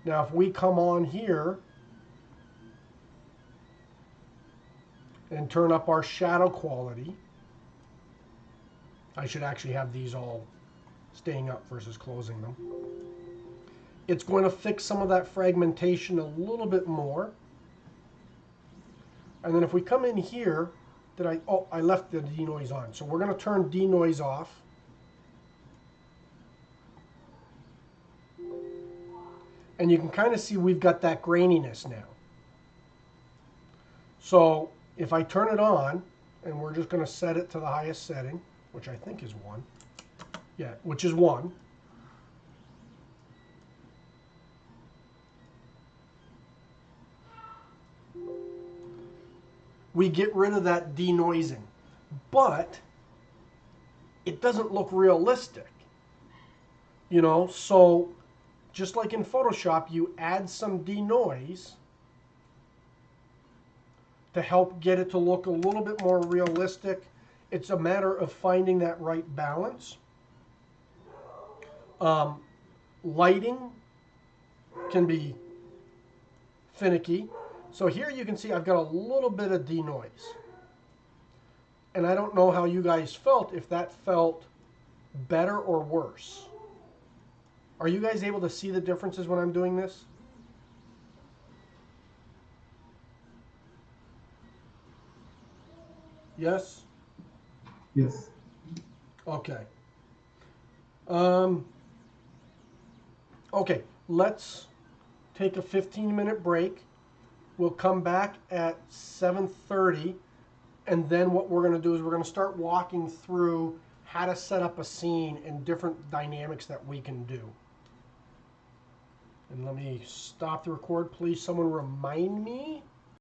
Now, if we come on here and turn up our shadow quality, I should actually have these all staying up versus closing them. It's going to fix some of that fragmentation a little bit more. And then if we come in here, I left the denoise on. So we're going to turn denoise off. And you can kind of see we've got that graininess now. So if I turn it on, and we're just going to set it to the highest setting, which I think is 1. Yeah, which is 1. We get rid of that denoising, but it doesn't look realistic. You know, so just like in Photoshop, you add some denoise to help get it to look a little bit more realistic. It's a matter of finding that right balance. Lighting can be finicky. So here you can see I've got a little bit of denoise. And I don't know how you guys felt, if that felt better or worse. Are you guys able to see the differences when I'm doing this? Yes? Yes. Okay. Okay, let's take a 15-minute break. We'll come back at 7:30, and then what we're going to do is we're going to start walking through how to set up a scene and different dynamics that we can do. And let me stop the record, please. Someone remind me